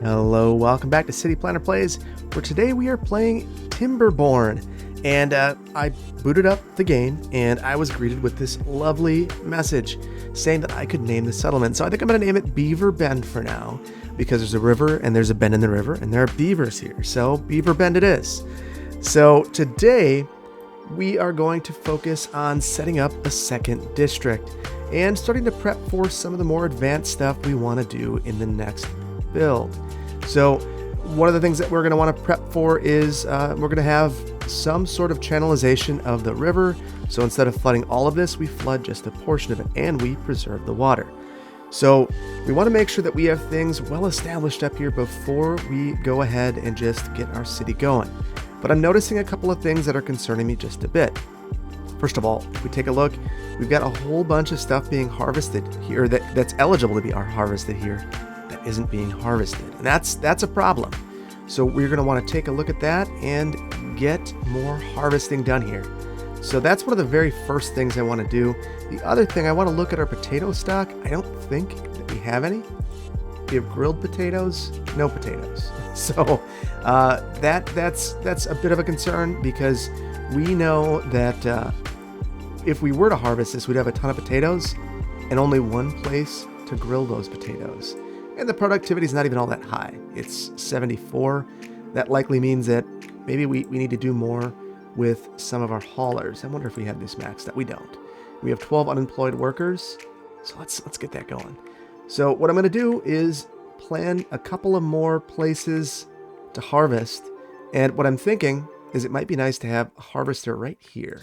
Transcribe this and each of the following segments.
Hello, welcome back to City Planner Plays, where today we are playing Timberborn. And I booted up the game, and I was greeted with this lovely message saying that I could name the settlement. So I think I'm going to name it Beaver Bend for now, because there's a river, and there's a bend in the river, and there are beavers here. So Beaver Bend it is. So today, we are going to focus on setting up a second district, and starting to prep for some of the more advanced stuff we want to do in the next build. So one of the things that we're going to want to prep for is we're going to have some sort of channelization of the river. So instead of flooding all of this, we flood just a portion of it and we preserve the water. So we want to make sure that we have things well established up here before we go ahead and just get our city going. But I'm noticing a couple of things that are concerning me just a bit. First of all, if we take a look, we've got a whole bunch of stuff being harvested here that's eligible to be harvested here that isn't being harvested. And that's a problem. So we're going to want to take a look at that and get more harvesting done here. So that's one of the very first things I want to do. The other thing, I want to look at our potato stock. I don't think that we have any. We have grilled potatoes, no potatoes. So that's a bit of a concern, because we know that if we were to harvest this, we'd have a ton of potatoes and only one place to grill those potatoes. And the productivity is not even all that high. It's 74. That likely means that maybe we need to do more with some of our haulers. I wonder if we have this maxed out. We don't. We have 12 unemployed workers. So let's get that going. So what I'm going to do is plan a couple of more places to harvest. And what I'm thinking is it might be nice to have a harvester right here.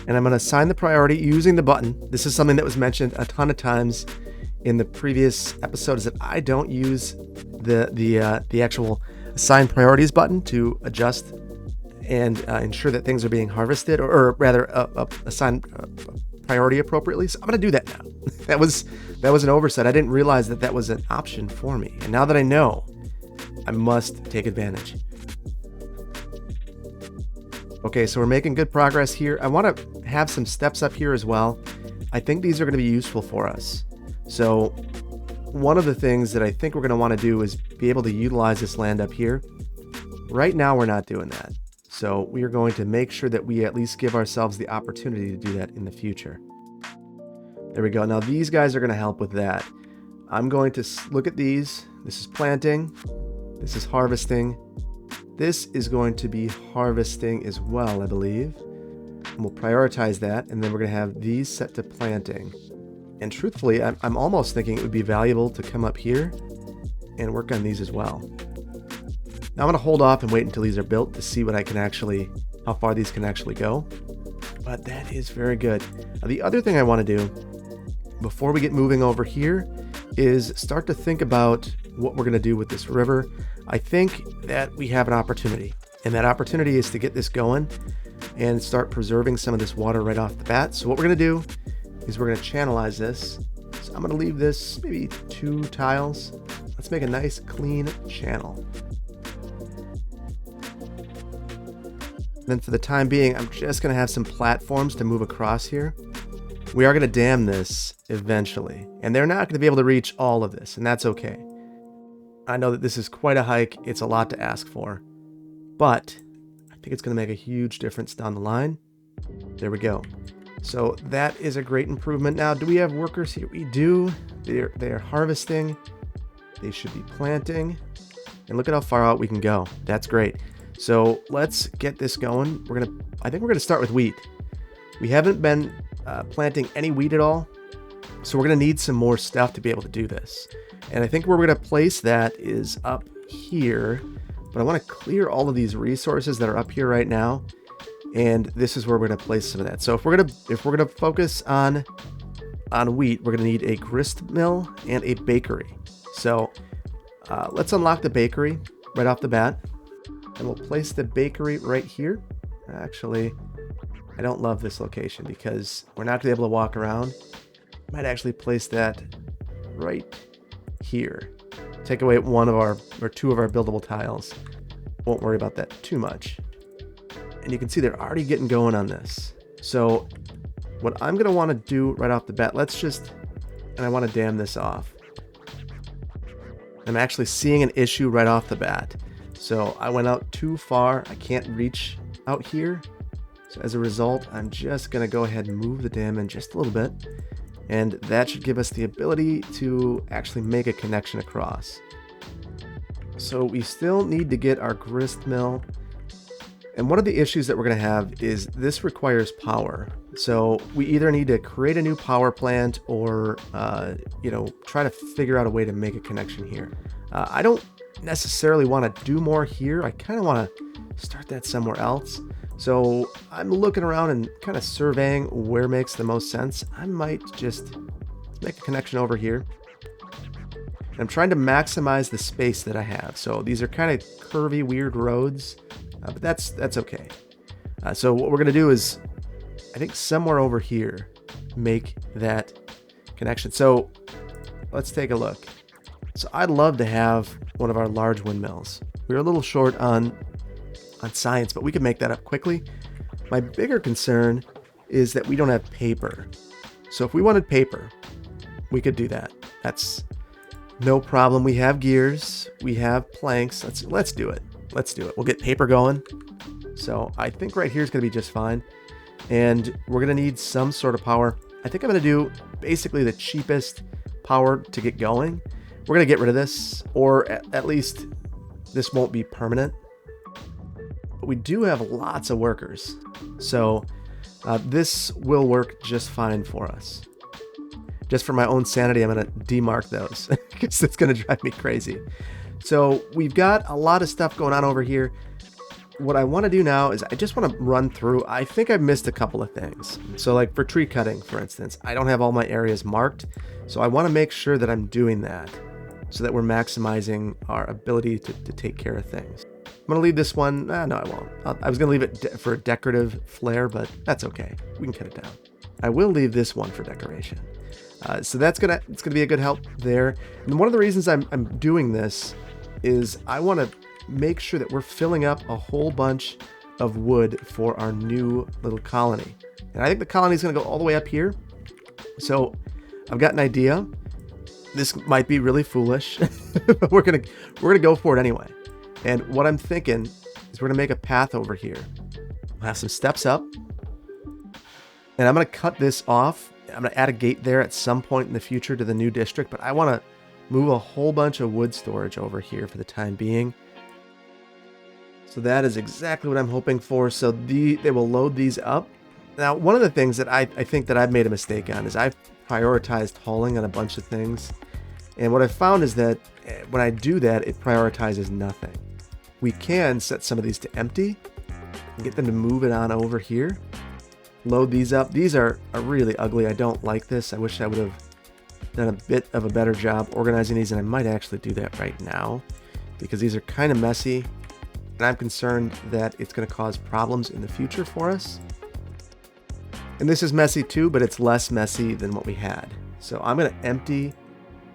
And I'm going to assign the priority using the button. This is something that was mentioned a ton of times in the previous episodes, that I don't use the actual assign priorities button to adjust and ensure that things are being harvested, or rather assign priority appropriately. So I'm going to do that now. that was an oversight. I didn't realize that was an option for me. And now that I know, I must take advantage. Okay, so we're making good progress here. I want to have some steps up here as well. I think these are going to be useful for us. So one of the things that I think we're going to want to do is be able to utilize this land up here. Right now, we're not doing that. So we are going to make sure that we at least give ourselves the opportunity to do that in the future. There we go. Now these guys are going to help with that. I'm going to look at these. This is planting. This is harvesting. This is going to be harvesting as well, I believe. And we'll prioritize that. And then we're going to have these set to planting. And truthfully, I'm almost thinking it would be valuable to come up here and work on these as well. Now I'm going to hold off and wait until these are built to see what I can how far these can actually go. But that is very good. Now, the other thing I want to do before we get moving over here is start to think about what we're going to do with this river. I think that we have an opportunity, and that opportunity is to get this going and start preserving some of this water right off the bat. So what we're going to do is we're going to channelize this. So I'm going to leave this maybe 2 tiles. Let's make a nice clean channel. Then for the time being, I'm just going to have some platforms to move across here. We are going to dam this eventually, and they're not going to be able to reach all of this, and that's okay. I know that this is quite a hike. It's a lot to ask for, but I think it's going to make a huge difference down the line. There we go. So that is a great improvement. Now, do we have workers here? We do. They are harvesting. They should be planting. And look at how far out we can go. That's great. So let's get this going. I think we're gonna start with wheat. We haven't been planting any wheat at all, so we're gonna need some more stuff to be able to do this. And I think where we're gonna place that is up here. But I want to clear all of these resources that are up here right now. And this is where we're going to place some of that. So if we're going to focus on wheat, we're going to need a grist mill and a bakery. So let's unlock the bakery right off the bat, and we'll place the bakery right here. Actually, I don't love this location because we're not going to be able to walk around. Might actually place that right here. Take away 2 of our buildable tiles. Won't worry about that too much. And you can see they're already getting going on this. So what I'm going to want to do right off the bat, and I want to dam this off. I'm actually seeing an issue right off the bat. So I went out too far. I can't reach out here. So as a result, I'm just going to go ahead and move the dam in just a little bit. And that should give us the ability to actually make a connection across. So we still need to get our grist mill. And one of the issues that we're going to have is this requires power. So we either need to create a new power plant or, try to figure out a way to make a connection here. I don't necessarily want to do more here. I kind of want to start that somewhere else. So I'm looking around and kind of surveying where makes the most sense. I might just make a connection over here. I'm trying to maximize the space that I have. So these are kind of curvy, weird roads, but that's okay. So what we're going to do is, I think somewhere over here, make that connection. So let's take a look. So I'd love to have one of our large windmills. We're a little short on science, but we can make that up quickly. My bigger concern is that we don't have paper. So if we wanted paper, we could do that. That's no problem. We have gears, we have planks. Let's do it. Let's do it. We'll get paper going. So I think right here is going to be just fine. And we're going to need some sort of power. I think I'm going to do basically the cheapest power to get going. We're going to get rid of this, or at least this won't be permanent. But we do have lots of workers. So this will work just fine for us. Just for my own sanity, I'm going to demark those because it's going to drive me crazy. So we've got a lot of stuff going on over here. What I want to do now is I just want to run through. I think I've missed a couple of things. So like for tree cutting, for instance, I don't have all my areas marked. So I want to make sure that I'm doing that so that we're maximizing our ability to take care of things. I'm going to leave this one. No, I won't. I was going to leave it for a decorative flair, but that's okay. We can cut it down. I will leave this one for decoration. So it's gonna be a good help there. And one of the reasons I'm doing this is I want to make sure that we're filling up a whole bunch of wood for our new little colony. And I think the colony is going to go all the way up here. So I've got an idea. This might be really foolish, but we're gonna go for it anyway. And what I'm thinking is we're gonna make a path over here. We'll have some steps up, and I'm gonna cut this off. I'm gonna add a gate there at some point in the future to the new district, but I want to move a whole bunch of wood storage over here for the time being. So that is exactly what I'm hoping for. So they will load these up. Now, one of the things that I think that I've made a mistake on is I've prioritized hauling on a bunch of things. And what I've found is that when I do that, it prioritizes nothing. We can set some of these to empty and get them to move it on over here. Load these up. These are really ugly. I don't like this. I wish I would have done a bit of a better job organizing these, and I might actually do that right now because these are kind of messy, and I'm concerned that it's going to cause problems in the future for us. And this is messy too, but it's less messy than what we had. So I'm going to empty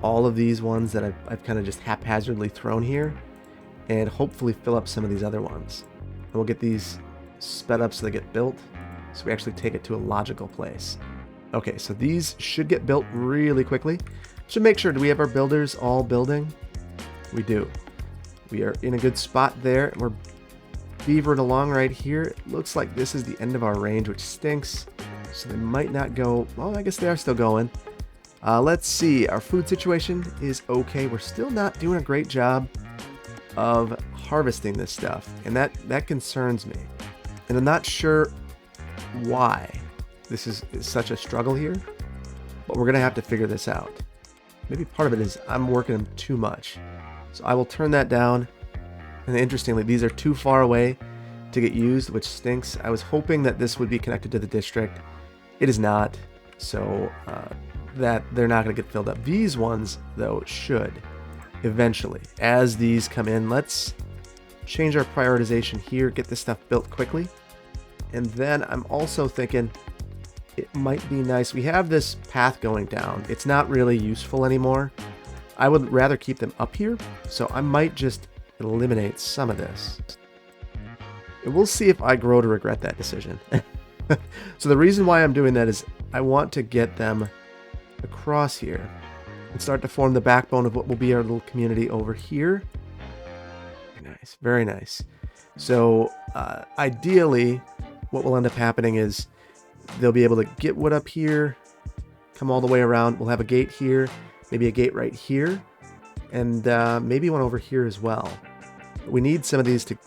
all of these ones that I've kind of just haphazardly thrown here and hopefully fill up some of these other ones. And we'll get these sped up so they get built, so we actually take it to a logical place. Okay, so these should get built really quickly. Should make sure, do we have our builders all building? We do. We are in a good spot there. We're beavering along right here. It looks like this is the end of our range, which stinks. So they might not go, well, I guess they are still going. Let's see, our food situation is okay. We're still not doing a great job of harvesting this stuff, and that concerns me. And I'm not sure why this is such a struggle here, but we're gonna have to figure this out. Maybe part of it is I'm working them too much. So I will turn that down. And interestingly, these are too far away to get used, which stinks. I was hoping that this would be connected to the district. It is not, so that they're not gonna get filled up. These ones, though, should eventually. As these come in, let's change our prioritization here, get this stuff built quickly. And then I'm also thinking it might be nice. We have this path going down. It's not really useful anymore. I would rather keep them up here, so I might just eliminate some of this. And we'll see if I grow to regret that decision. So the reason why I'm doing that is I want to get them across here. and start to form the backbone of what will be our little community over here. Very nice, very nice. So ideally, what will end up happening is they'll be able to get wood up here, come all the way around. We'll have a gate here, maybe a gate right here, and maybe one over here as well. We need some of these to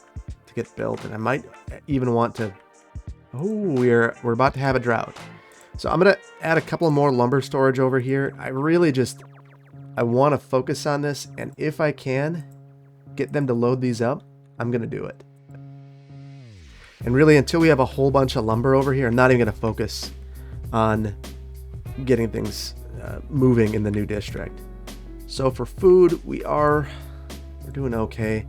get built, and I might even want to... Oh, we're about to have a drought. So I'm going to add a couple more lumber storage over here. I want to focus on this, and if I can get them to load these up, I'm going to do it. And really, until we have a whole bunch of lumber over here, I'm not even going to focus on getting things moving in the new district. So for food, we're doing okay.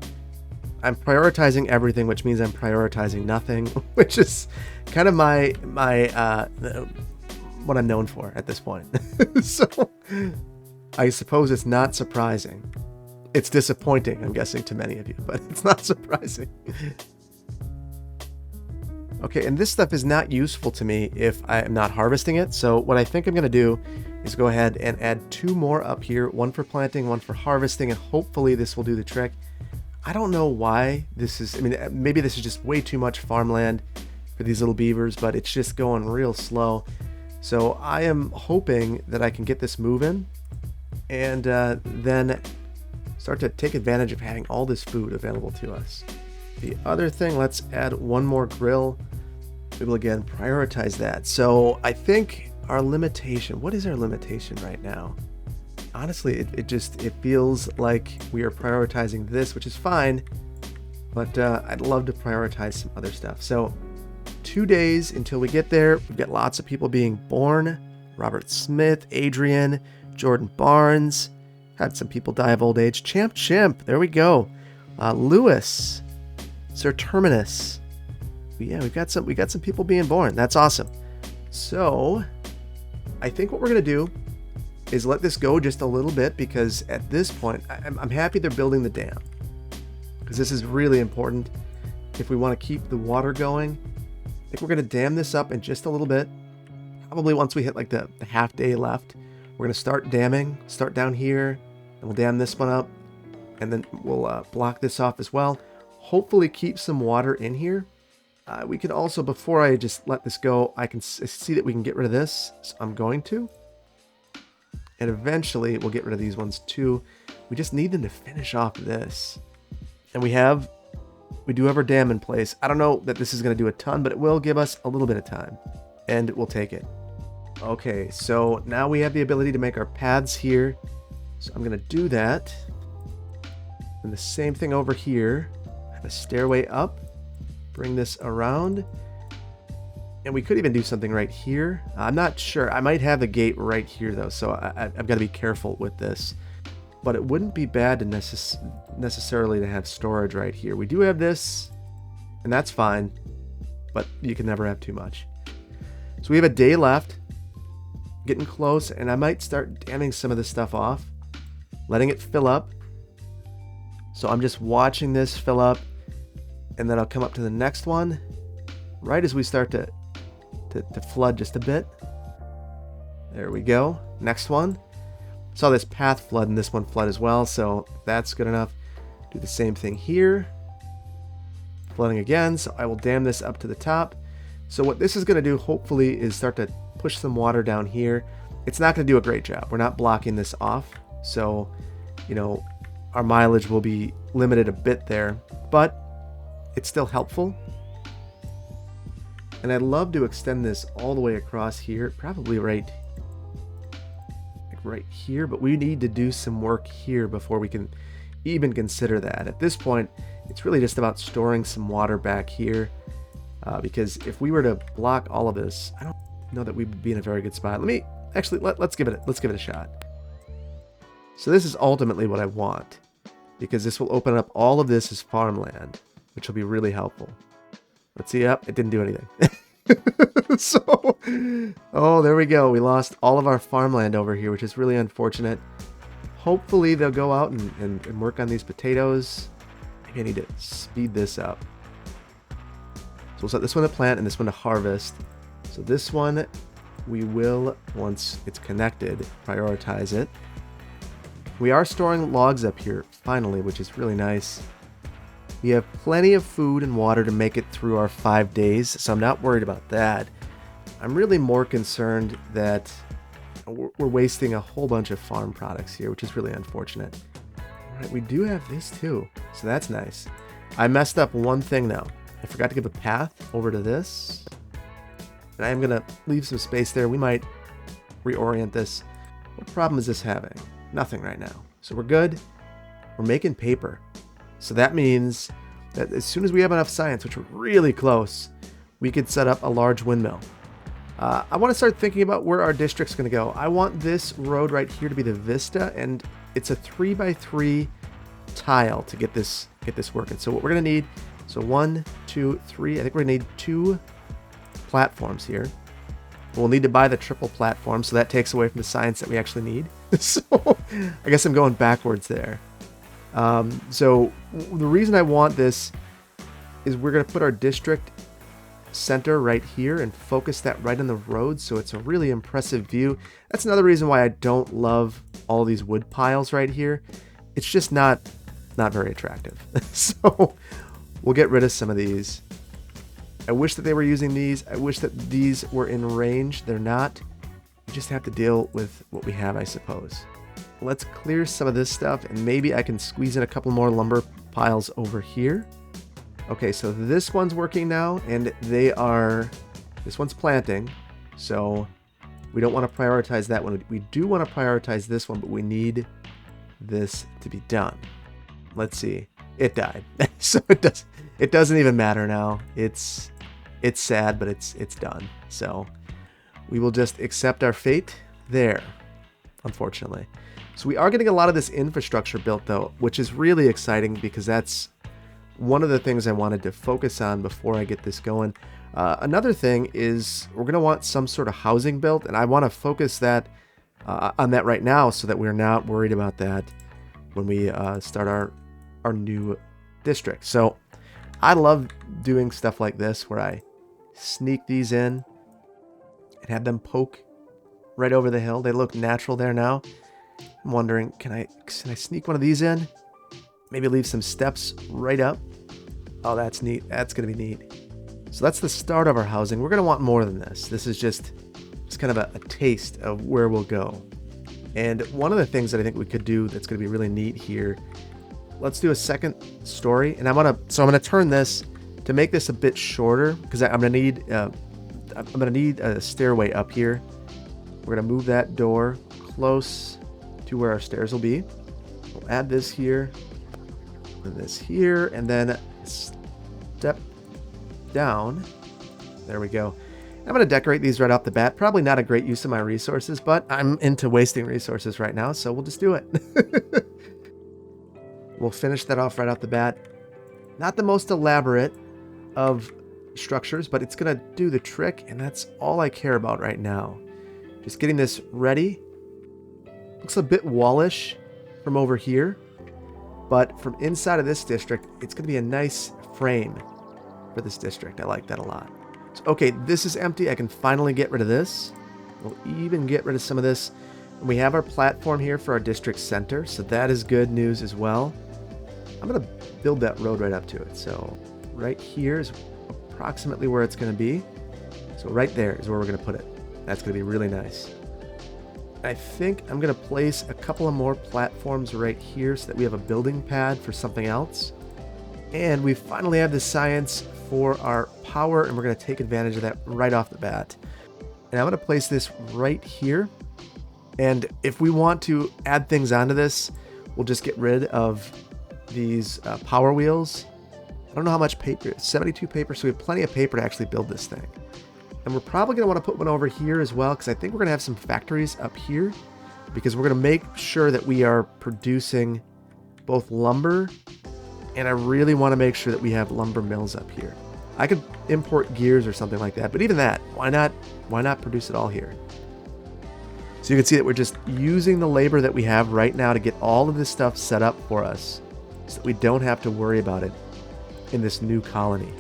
I'm prioritizing everything, which means I'm prioritizing nothing, which is kind of my what I'm known for at this point. So I suppose it's not surprising. It's disappointing, I'm guessing, to many of you, but it's not surprising. Okay, and this stuff is not useful to me if I am not harvesting it. So what I think I'm going to do is go ahead and add 2 more up here, one for planting, one for harvesting, and hopefully this will do the trick. I don't know why this is, I mean, maybe this is just way too much farmland for these little beavers, but it's just going real slow. So I am hoping that I can get this moving and then start to take advantage of having all this food available to us. The other thing, let's add one more grill. We will again prioritize that. So I think our limitation, what is our limitation right now? Honestly, it feels like we are prioritizing this, which is fine, but I'd love to prioritize some other stuff. So 2 days until we get there. We've got lots of people being born. Robert Smith, Adrian, Jordan Barnes, had some people die of old age. Champ Chimp, there we go. Lewis, Sir Terminus. Yeah, we got some people being born. That's awesome. So I think what we're gonna do is let this go just a little bit, because at this point I'm happy they're building the dam, because this is really important if we want to keep the water going. I think we're gonna dam this up in just a little bit. Probably once we hit like the half day left, we're gonna start damming. Start down here, and we'll dam this one up, and then we'll block this off as well. Hopefully keep some water in here. We can also, before I just let this go, I can see that we can get rid of this, so I'm going to. And eventually we'll get rid of these ones too. We just need them to finish off this. And we do have our dam in place. I don't know that this is going to do a ton, but it will give us a little bit of time, and we'll take it. Okay, so now we have the ability to make our paths here. So I'm going to do that. And the same thing over here. Have a stairway up. Bring this around. And we could even do something right here. I'm not sure. I might have the gate right here, though, so I've got to be careful with this. But it wouldn't be bad to necessarily to have storage right here. We do have this, and that's fine, but you can never have too much. So we have a day left, getting close, and I might start damming some of this stuff off, letting it fill up. So I'm just watching this fill up, and then I'll come up to the next one right as we start to flood just a bit. There we go. Next one. Saw this path flood and this one flood as well, so that's good enough. Do the same thing here. Flooding again, so I will dam this up to the top. So what this is going to do, hopefully, is start to push some water down here. It's not going to do a great job. We're not blocking this off, so, you know, our mileage will be limited a bit there, but it's still helpful. And I'd love to extend this all the way across here, probably right here, but we need to do some work here before we can even consider that. At this point, it's really just about storing some water back here, because if we were to block all of this, I don't know that we would be in a very good spot. Let's give it a shot. So this is ultimately what I want, because this will open up all of this as farmland, which will be really helpful. Let's see. Yep, it didn't do anything. So, oh, there we go. We lost all of our farmland over here, which is really unfortunate. Hopefully they'll go out and work on these potatoes. Maybe I need to speed this up. So we'll set this one to plant and this one to harvest. So this one, we will, once it's connected, prioritize it. We are storing logs up here, finally, which is really nice. We have plenty of food and water to make it through our 5 days, so I'm not worried about that. I'm really more concerned that we're wasting a whole bunch of farm products here, which is really unfortunate. All right, we do have this too, so that's nice. I messed up one thing though. I forgot to give a path over to this. And I am going to leave some space there. We might reorient this. What problem is this having? Nothing right now. So we're good. We're making paper. So that means that as soon as we have enough science, which we're really close, we could set up a large windmill. I want to start thinking about where our district's going to go. I want this road right here to be the vista, and it's a 3x3 tile to get this working. So what we're going to need, so 1, 2, 3, I think we're going to need 2 platforms here. We'll need to buy the triple platform, so that takes away from the science that we actually need. So I guess I'm going backwards there. So the reason I want this is we're going to put our district center right here and focus that right on the road, so it's a really impressive view. That's another reason why I don't love all these wood piles right here. It's just not very attractive. So we'll get rid of some of these. I wish that they were using these. I wish that these were in range. They're not. You just have to deal with what we have, I suppose. Let's clear some of this stuff, and maybe I can squeeze in a couple more lumber piles over here. Okay, so this one's working now, and this one's planting, so we don't want to prioritize that one. We do want to prioritize this one, but we need this to be done. Let's see. It died. So it doesn't even matter now. It's sad, but it's done. So we will just accept our fate there, unfortunately. So we are getting a lot of this infrastructure built though, which is really exciting because that's one of the things I wanted to focus on before I get this going. Another thing is we're going to want some sort of housing built, and I want to focus that on that right now so that we're not worried about that when we start our new district. So I love doing stuff like this where I sneak these in and have them poke right over the hill. They look natural there now. I'm wondering, can I sneak one of these in? Maybe leave some steps right up. Oh, that's neat. That's going to be neat. So that's the start of our housing. We're going to want more than this. This is just kind of a taste of where we'll go. And one of the things that I think we could do that's going to be really neat here, let's do a second story. And I'm going to turn this to make this a bit shorter because I'm going to need a stairway up here. We're going to move that door close to where our stairs will be. We'll add this here and this here, and then step down. There we go. I'm going to decorate these right off the bat. Probably not a great use of my resources, but I'm into wasting resources right now, so we'll just do it. We'll finish that off right off the bat. Not the most elaborate of structures, but it's going to do the trick, and that's all I care about right now. Just getting this ready. Looks a bit wallish from over here, but from inside of this district, it's going to be a nice frame for this district. I like that a lot. So, okay, this is empty. I can finally get rid of this. We'll even get rid of some of this. And we have our platform here for our district center, so that is good news as well. I'm going to build that road right up to it. So right here is approximately where it's going to be. So right there is where we're going to put it. That's going to be really nice. I think I'm going to place a couple of more platforms right here so that we have a building pad for something else. And we finally have the science for our power, and we're going to take advantage of that right off the bat. And I'm going to place this right here. And if we want to add things onto this, we'll just get rid of these power wheels. I don't know how much paper, 72 paper, so we have plenty of paper to actually build this thing. And we're probably going to want to put one over here as well, because I think we're going to have some factories up here, because we're going to make sure that we are producing both lumber, and I really want to make sure that we have lumber mills up here. I could import gears or something like that, but even that, why not produce it all here? So you can see that we're just using the labor that we have right now to get all of this stuff set up for us so that we don't have to worry about it in this new colony.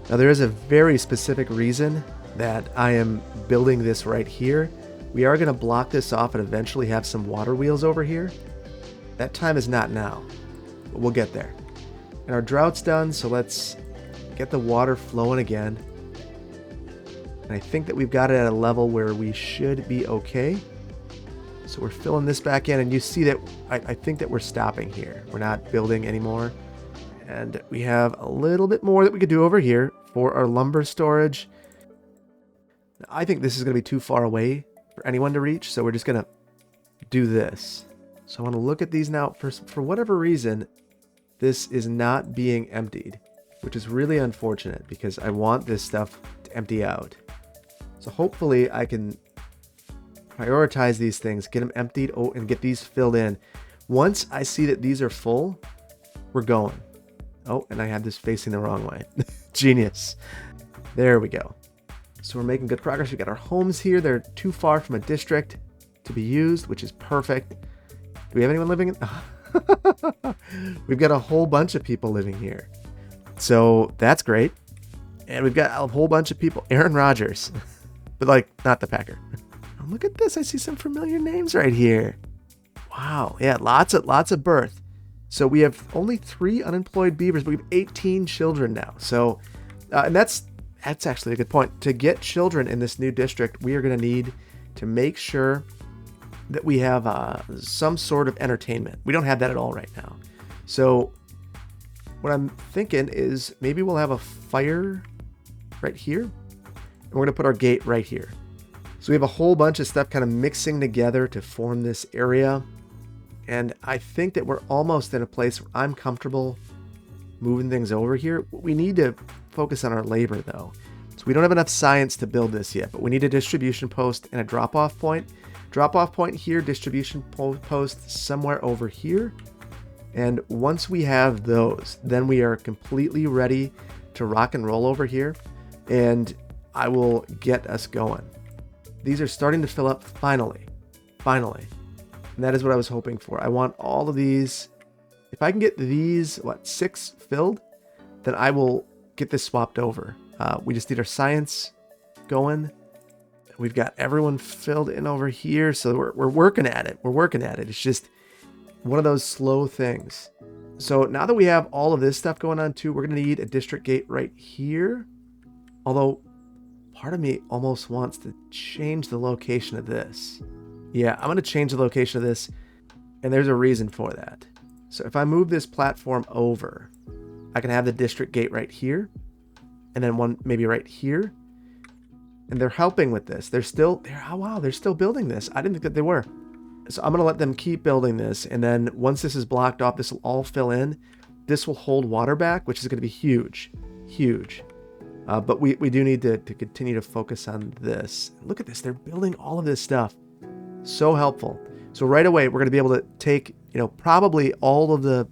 Now there is a very specific reason that I am building this right here. We are going to block this off and eventually have some water wheels over here. That time is not now, but we'll get there. And our drought's done, so let's get the water flowing again. And I think that we've got it at a level where we should be okay. So we're filling this back in, and you see that I think that we're stopping here. We're not building anymore. And we have a little bit more that we could do over here for our lumber storage. I think this is going to be too far away for anyone to reach, so we're just going to do this. So I want to look at these now. For whatever reason, this is not being emptied, which is really unfortunate because I want this stuff to empty out. So hopefully I can prioritize these things, get them emptied, and get these filled in. Once I see that these are full, we're going. Oh, and I had this facing the wrong way. Genius. There we go. So we're making good progress. We got our homes here. They're too far from a district to be used, which is perfect. Do we have anyone living in? We've got a whole bunch of people living here. So that's great. And we've got a whole bunch of people. Aaron Rodgers. But like, not the Packer. Oh, look at this. I see some familiar names right here. Wow. Yeah, lots of birth. So we have only 3 unemployed beavers, but we have 18 children now. So, and that's actually a good point. To get children in this new district, we are going to need to make sure that we have some sort of entertainment. We don't have that at all right now. So what I'm thinking is maybe we'll have a fire right here. And we're going to put our gate right here. So we have a whole bunch of stuff kind of mixing together to form this area. And I think that we're almost in a place where I'm comfortable moving things over here. We need to focus on our labor though. So we don't have enough science to build this yet, but we need a distribution post and a drop-off point. Drop-off point here, distribution post somewhere over here. And once we have those, then we are completely ready to rock and roll over here. And I will get us going. These are starting to fill up finally. And that is what I was hoping for. I want all of these. If I can get these, 6 filled, then I will get this swapped over. We just need our science going. We've got everyone filled in over here. So we're working at it. It's just one of those slow things. So now that we have all of this stuff going on too, we're going to need a district gate right here. Although part of me almost wants to change the location of this. Yeah, I'm going to change the location of this, and there's a reason for that. So if I move this platform over, I can have the district gate right here, and then one maybe right here. And they're helping with this. Oh wow, they're still building this. I didn't think that they were. So I'm going to let them keep building this, and then once this is blocked off, this will all fill in. This will hold water back, which is going to be huge. But we do need to continue to focus on this. Look at this. They're building all of this stuff. So helpful. So right away, we're going to be able to take, probably all the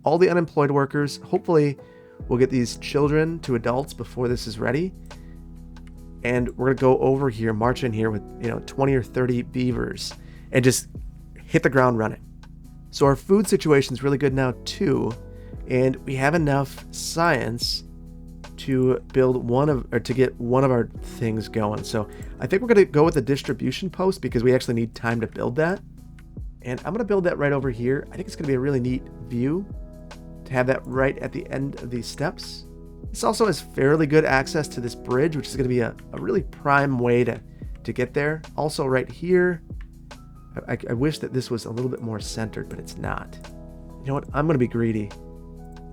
unemployed workers. Hopefully we'll get these children to adults before this is ready. And we're going to go over here, march in here with, 20 or 30 beavers and just hit the ground running. So our food situation is really good now too. And we have enough science to build to get one of our things going. So I think we're going to go with the distribution post because we actually need time to build that. And I'm going to build that right over here. I think it's going to be a really neat view to have that right at the end of these steps. This also has fairly good access to this bridge, which is going to be a really prime way to get there. Also right here, I wish that this was a little bit more centered, but it's not. You know what? I'm going to be greedy.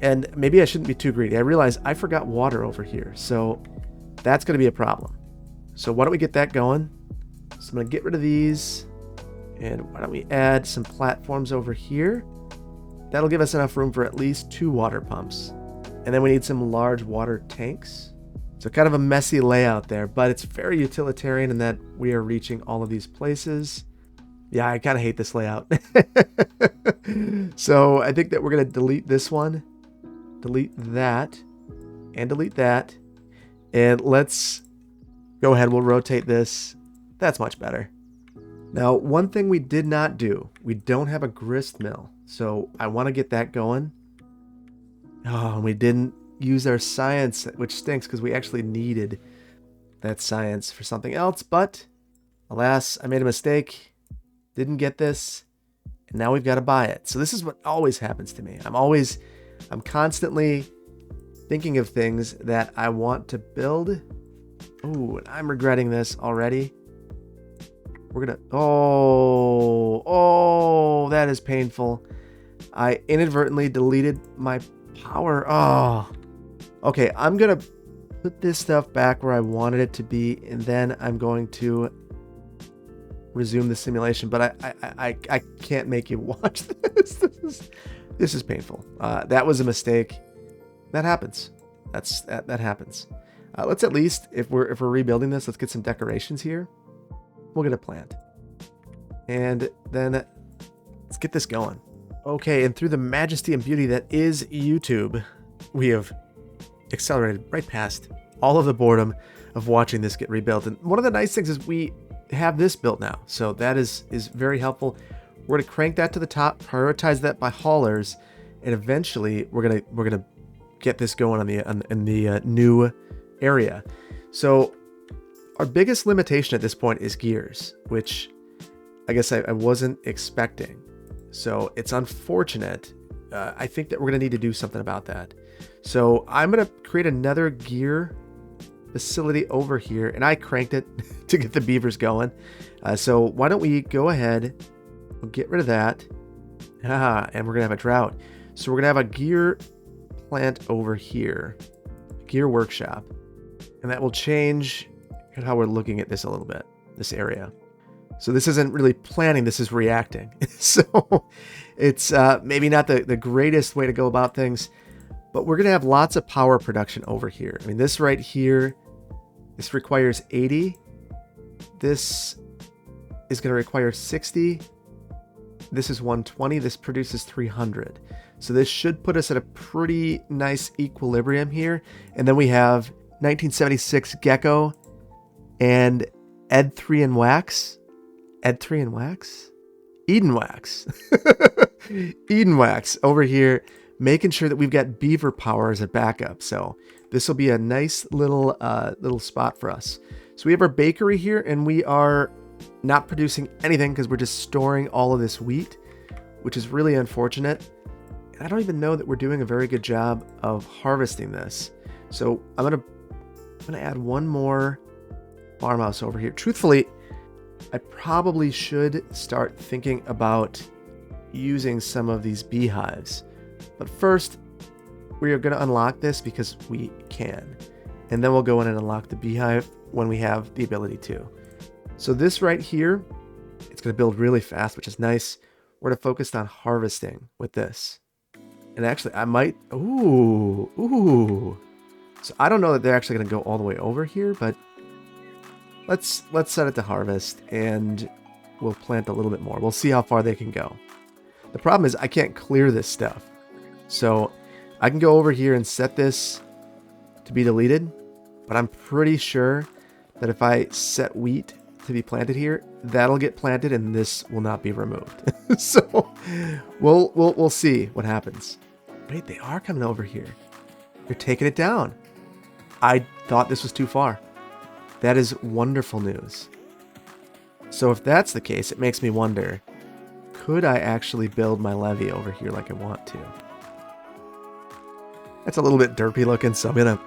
And maybe I shouldn't be too greedy. I realize I forgot water over here. So that's going to be a problem. So why don't we get that going? So I'm going to get rid of these. And why don't we add some platforms over here? That'll give us enough room for at least 2 water pumps. And then we need some large water tanks. So kind of a messy layout there, but it's very utilitarian in that we are reaching all of these places. Yeah, I kind of hate this layout. So I think that we're going to delete this one. Delete that and delete that. And let's go ahead. We'll rotate this. That's much better. Now, one thing we did not do, we don't have a grist mill. So I want to get that going. Oh, and we didn't use our science, which stinks because we actually needed that science for something else. But Alas, I made a mistake. Didn't get this. And now we've got to buy it. So this is what always happens to me. I'm constantly thinking of things that I want to build. Ooh, and I'm regretting this already. We're gonna, oh, that is painful. I inadvertently deleted my power. Oh, okay. I'm gonna put this stuff back where I wanted it to be, and then I'm going to resume the simulation. But I can't make you watch this. This is painful. That was a mistake. That happens. That happens. Let's at least, if we're rebuilding this, let's get some decorations here. We'll get a plant, and then let's get this going. Okay, and through the majesty and beauty that is YouTube, we have accelerated right past all of the boredom of watching this get rebuilt. And one of the nice things is we have this built now, so that is very helpful. We're gonna crank that to the top, prioritize that by haulers, and eventually we're gonna get this going in the new area. So our biggest limitation at this point is gears, which I guess I wasn't expecting. So it's unfortunate. I think that we're going to need to do something about that. So I'm going to create another gear facility over here, and I cranked it to get the beavers going. So why don't we go ahead, we'll get rid of that. And we're going to have a drought. So we're going to have a gear plant over here, gear workshop, and that will change how we're looking at this a little bit, this area. So this isn't really planning, this is reacting. So it's maybe not the greatest way to go about things, but we're going to have lots of power production over here. I mean, this right here, this requires 80. This is going to require 60. This is 120. This produces 300. So this should put us at a pretty nice equilibrium here. And then we have 1976 Gecko and Ed3 and Wax. Ed3 and Wax? Eden Wax. Eden Wax over here, making sure that we've got beaver power as a backup. So this will be a nice little spot for us. So we have our bakery here, and we are not producing anything because we're just storing all of this wheat, which is really unfortunate. And I don't even know that we're doing a very good job of harvesting this. So I'm gonna add one more farmhouse over here. Truthfully, I probably should start thinking about using some of these beehives. But first, we are going to unlock this because we can. And then we'll go in and unlock the beehive when we have the ability to. So this right here, it's going to build really fast, which is nice. We're going to focus on harvesting with this. And actually, I might... Ooh. So I don't know that they're actually going to go all the way over here, but let's set it to harvest, and we'll plant a little bit more. We'll see how far they can go. The problem is I can't clear this stuff. So I can go over here and set this to be deleted, but I'm pretty sure that if I set wheat to be planted here, that'll get planted and this will not be removed. So we'll see what happens. Wait, they are coming over here. They're taking it down. I thought this was too far. That is wonderful news. So if that's the case, it makes me wonder, could I actually build my levee over here like I want to? That's a little bit derpy looking, so I'm going to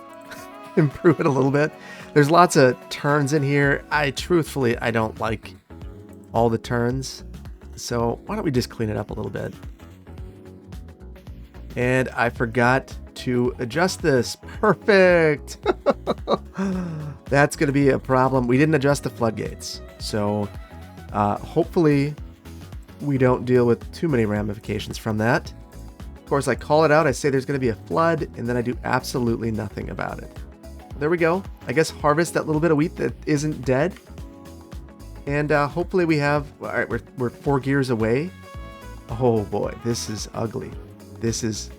improve it a little bit. There's lots of turns in here. Truthfully, I don't like all the turns. So why don't we just clean it up a little bit? And I forgot to adjust this. Perfect. That's going to be a problem. We didn't adjust the floodgates. So hopefully we don't deal with too many ramifications from that. Of course, I call it out. I say there's going to be a flood, and then I do absolutely nothing about it. There we go. I guess harvest that little bit of wheat that isn't dead. And hopefully we have... All right, we're 4 gears away. Oh boy, this is ugly. This is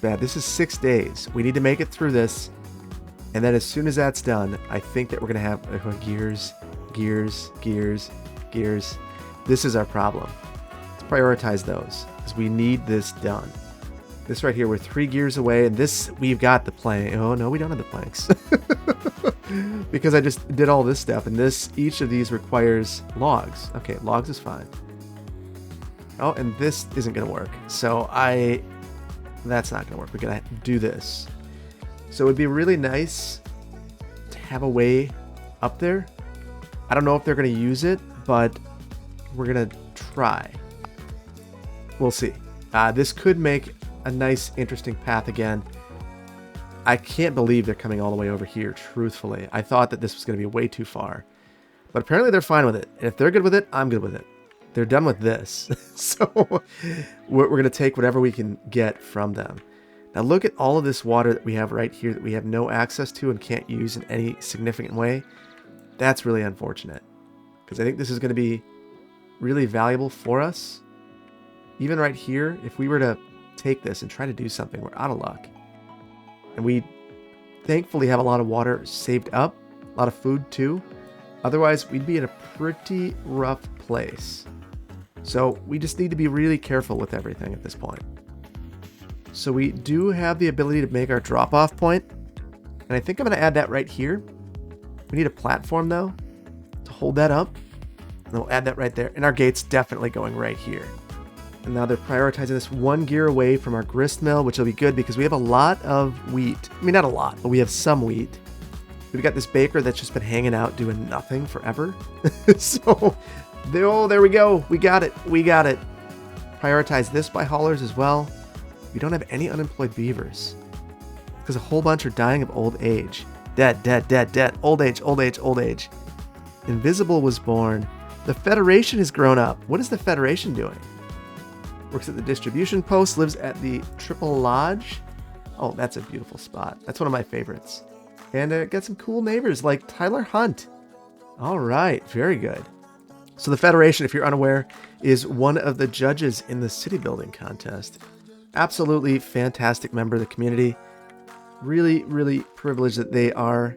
bad. This is 6 days. We need to make it through this. And then as soon as that's done, I think that we're going to have gears. This is our problem. Let's prioritize those because we need this done. This right here, we're 3 gears away, and this, we've got the plank. Oh no, we don't have the planks. because I just did all this stuff, and each of these requires logs. Okay, logs is fine. Oh, and this isn't gonna work. So that's not gonna work. We're gonna do this. So it would be really nice to have a way up there. I don't know if they're gonna use it, but we're gonna try. We'll see. This could make a nice, interesting path again. I can't believe they're coming all the way over here, truthfully. I thought that this was going to be way too far. But apparently they're fine with it. And if they're good with it, I'm good with it. They're done with this. So we're going to take whatever we can get from them. Now look at all of this water that we have right here that we have no access to and can't use in any significant way. That's really unfortunate. Because I think this is going to be really valuable for us. Even right here, if we were to take this and try to do something, we're out of luck. And we thankfully have a lot of water saved up, a lot of food too. Otherwise, we'd be in a pretty rough place. So we just need to be really careful with everything at this point. So we do have the ability to make our drop-off point. And I think I'm going to add that right here. We need a platform though to hold that up. And we'll add that right there. And our gate's definitely going right here. And now they're prioritizing this 1 gear away from our grist mill, which will be good because we have a lot of wheat. I mean, not a lot, but we have some wheat. We've got this baker that's just been hanging out doing nothing forever. So, there we go. We got it. We got it. Prioritize this by haulers as well. We don't have any unemployed beavers because a whole bunch are dying of old age. Dead, dead, dead, dead. Old age, old age, old age. Invisible was born. The Federation has grown up. What is the Federation doing? Works at the distribution post, lives at the Triple Lodge. Oh, that's a beautiful spot. That's one of my favorites. And got some cool neighbors like Tyler Hunt. All right, very good. So the Federation, if you're unaware, is one of the judges in the city building contest. Absolutely fantastic member of the community. Really, really privileged that they are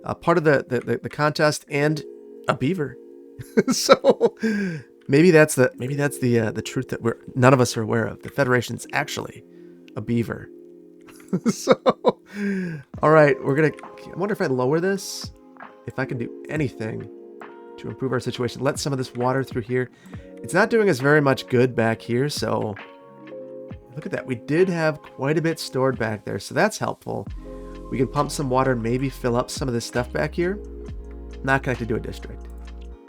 a part of the contest and a beaver. So maybe that's the truth that none of us are aware of. The Federation's actually a beaver. So, all right, I wonder if I lower this, if I can do anything to improve our situation. Let some of this water through here. It's not doing us very much good back here, so look at that. We did have quite a bit stored back there, so that's helpful. We can pump some water and maybe fill up some of this stuff back here. Not connected to a district.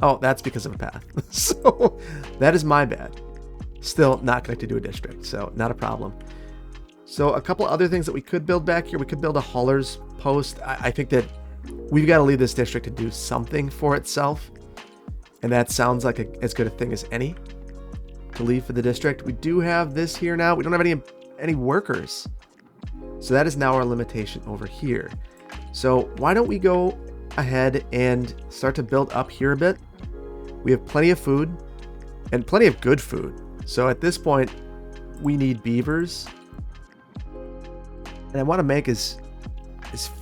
Oh, that's because of a path. So that is my bad. Still not connected to a district, so not a problem. So a couple other things that we could build back here. We could build a hauler's post. I think that we've got to leave this district to do something for itself. And that sounds like as good a thing as any to leave for the district. We do have this here now. We don't have any workers. So that is now our limitation over here. So why don't we go ahead and start to build up here a bit? We have plenty of food and plenty of good food. So at this point, we need beavers. And I want to make as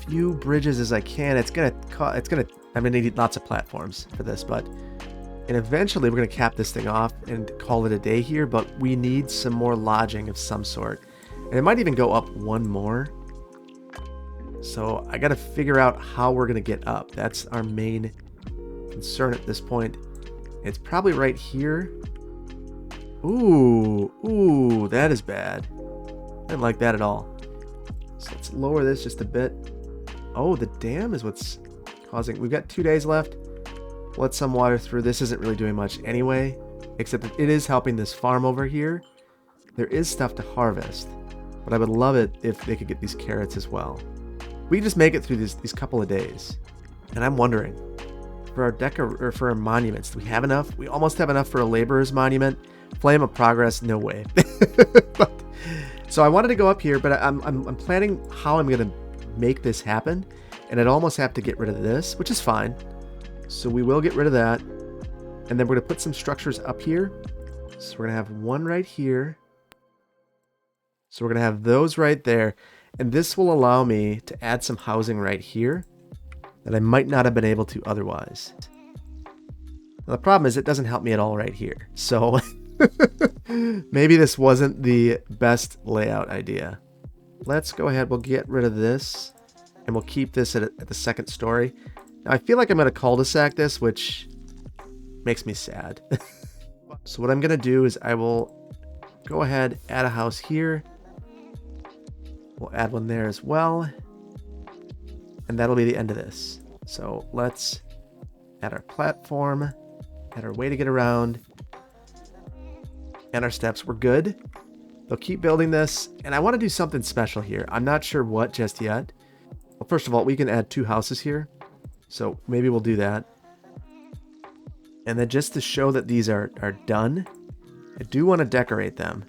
few bridges as I can. I'm gonna need lots of platforms for this, and eventually we're gonna cap this thing off and call it a day here, but we need some more lodging of some sort. And it might even go up one more. So I gotta figure out how we're gonna get up. That's our main concern at this point. It's probably right here. Ooh, that is bad. I didn't like that at all. So let's lower this just a bit. Oh, the dam is what's causing. We've got 2 days left. Let some water through. This isn't really doing much anyway, except that it is helping this farm over here. There is stuff to harvest, but I would love it if they could get these carrots as well. We can just make it through these couple of days. And I'm wondering, for our for our monuments, do we have enough? We almost have enough for a laborer's monument. Flame of Progress, no way. So I wanted to go up here, but I'm planning how I'm going to make this happen. And I'd almost have to get rid of this, which is fine. So we will get rid of that. And then we're going to put some structures up here. So we're going to have one right here. So we're going to have those right there. And this will allow me to add some housing right here that I might not have been able to otherwise. Now, the problem is it doesn't help me at all right here. So maybe this wasn't the best layout idea. Let's go ahead. We'll get rid of this. and we'll keep this at the second story. Now I feel like I'm going to cul-de-sac this, which makes me sad. So what I'm going to do is I will go ahead, add a house here. We'll add one there as well. And that'll be the end of this. So let's add our platform, add our way to get around, and our steps. We're good. They'll keep building this, and I want to do something special here. I'm not sure what just yet. Well, first of all, we can add 2 houses here. So maybe we'll do that. And then just to show that these are done, I do want to decorate them.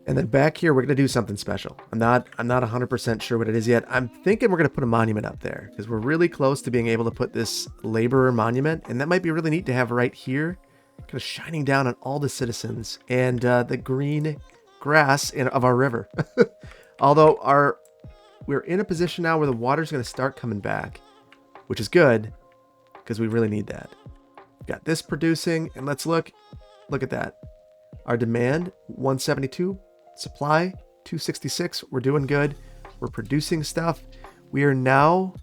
And then back here, we're going to do something special. I'm not 100% sure what it is yet. I'm thinking we're going to put a monument up there because we're really close to being able to put this laborer monument. And that might be really neat to have right here, kind of shining down on all the citizens and the green grass of our river. Although we're in a position now where the water's going to start coming back, which is good because we really need that. Got this producing, and let's look at that. Our demand, 172. Supply, 266. We're doing good. We're producing stuff. We are now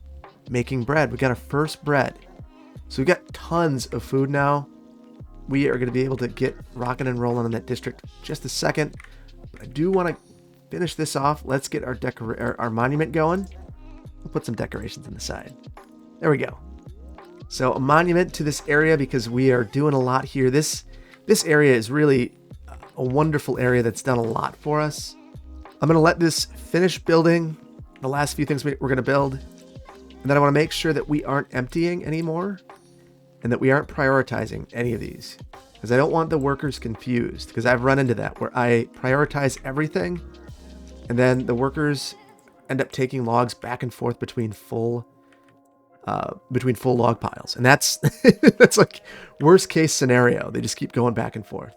making bread. We got our first bread. So we got tons of food now. We are going to be able to get rocking and rolling in that district just a second. But I do want to finish this off. Let's get our monument going. We'll put some decorations on the side. There we go. So a monument to this area because we are doing a lot here. This area is really a wonderful area that's done a lot for us. I'm going to let this finish building the last few things we're going to build. And then I want to make sure that we aren't emptying anymore and that we aren't prioritizing any of these because I don't want the workers confused because I've run into that where I prioritize everything and then the workers end up taking logs back and forth between full log piles. And that's like worst case scenario. They just keep going back and forth.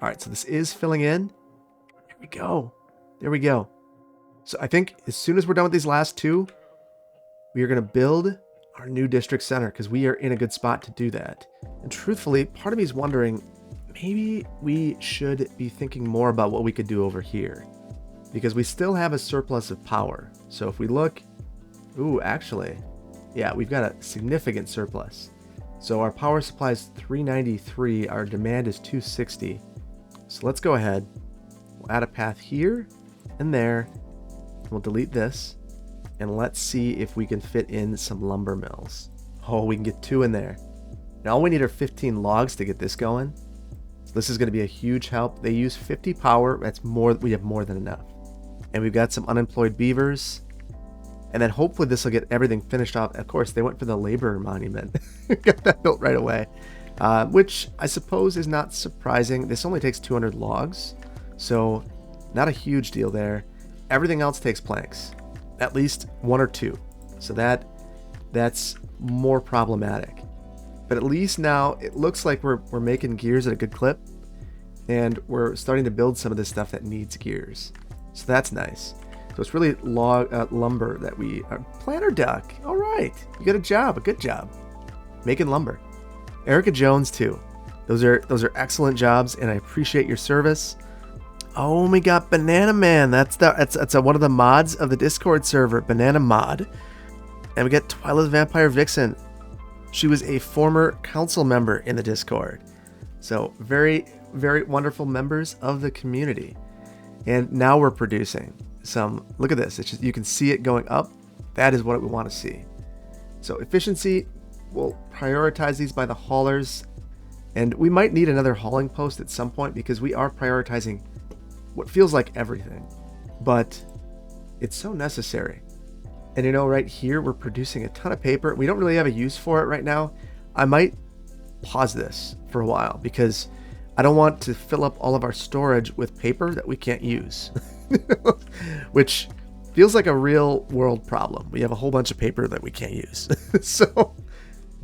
All right, so this is filling in. There we go. There we go. So I think as soon as we're done with these last 2, we are going to build our new district center because we are in a good spot to do that. And truthfully, part of me is wondering, maybe we should be thinking more about what we could do over here because we still have a surplus of power. So if we look, actually, yeah, we've got a significant surplus. So our power supply is 393. Our demand is 260. So let's go ahead. We'll add a path here and there. We'll delete this. And let's see if we can fit in some lumber mills. Oh, we can get 2 in there. Now all we need are 15 logs to get this going. So this is going to be a huge help. They use 50 power. That's more. We have more than enough. And we've got some unemployed beavers. And then hopefully this will get everything finished off. Of course, they went for the labor monument. Got that built right away. Which I suppose is not surprising. This only takes 200 logs. So not a huge deal there. Everything else takes planks. At least 1 or 2. So that's more problematic. But at least now it looks like we're making gears at a good clip. And we're starting to build some of this stuff that needs gears. So that's nice. So it's really lumber that we are. Planter duck. All right. You got a good job. Making lumber. Erica Jones too. Those are excellent jobs and I appreciate your service. Oh, we got Banana Man. That's one of the mods of the Discord server, Banana Mod. And we got Twyla's Vampire Vixen. She was a former council member in the Discord. So very, very wonderful members of the community. And now we're producing some, look at this. It's just, you can see it going up. That is what we want to see. So efficiency, we'll prioritize these by the haulers. And we might need another hauling post at some point because we are prioritizing what feels like everything. But it's so necessary. And you know, right here, we're producing a ton of paper. We don't really have a use for it right now. I might pause this for a while because I don't want to fill up all of our storage with paper that we can't use, which feels like a real world problem. We have a whole bunch of paper that we can't use. So,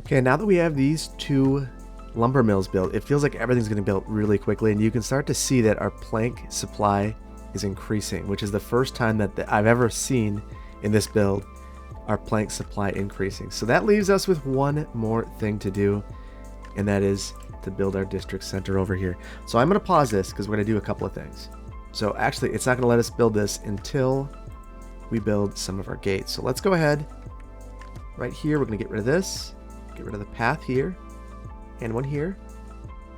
okay, now that we have these 2 lumber mills built, it feels like everything's going to be built really quickly. And you can start to see that our plank supply is increasing, which is the first time that I've ever seen in this build our plank supply increasing. So that leaves us with one more thing to do, and that is to build our district center over here. So I'm going to pause this because we're going to do a couple of things. So actually, it's not going to let us build this until we build some of our gates. So let's go ahead. Right here, we're going to get rid of this. Get rid of the path here. And one here.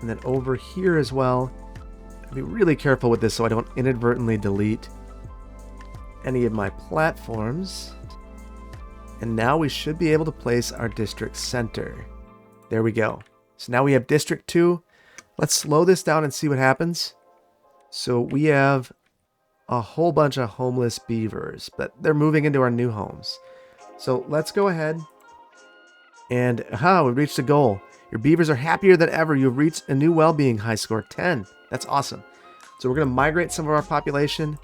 And then over here as well. Be really careful with this so I don't inadvertently delete any of my platforms. And now we should be able to place our district center. There we go. So now we have District 2. Let's slow this down and see what happens. So we have a whole bunch of homeless beavers, but they're moving into our new homes. So let's go ahead. And we reached a goal. Your beavers are happier than ever. You've reached a new well-being high score, 10. That's awesome. So we're going to migrate some of our population.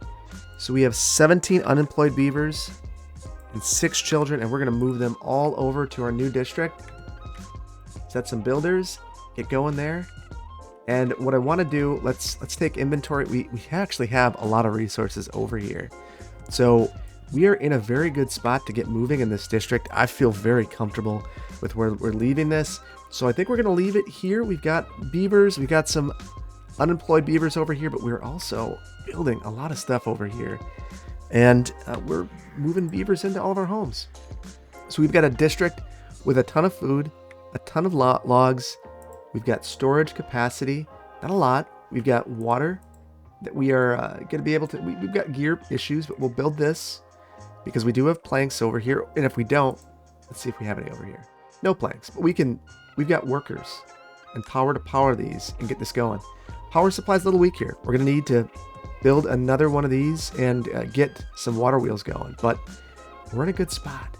So we have 17 unemployed beavers and 6 children, and we're going to move them all over to our new district. Set some builders, get going there. And what I want to do, let's take inventory. We actually have a lot of resources over here. So we are in a very good spot to get moving in this district. I feel very comfortable with where we're leaving this. So I think we're going to leave it here. We've got beavers. We've got some unemployed beavers over here, but we're also building a lot of stuff over here. And we're moving beavers into all of our homes. So we've got a district with a ton of food, a ton of logs. We've got storage capacity, not a lot. We've got water that we are going to be able to, we've got gear issues, but we'll build this because we do have planks over here. And if we don't, let's see if we have any over here. No planks, but we've got workers and power to power these and get this going. Power supply's a little weak here. We're going to need to build another one of these and get some water wheels going, but we're in a good spot.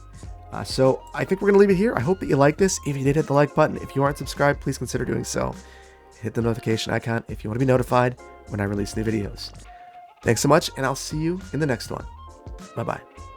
So I think we're going to leave it here. I hope that you like this. If you did, hit the like button. If you aren't subscribed, please consider doing so. Hit the notification icon if you want to be notified when I release new videos. Thanks so much, and I'll see you in the next one. Bye-bye.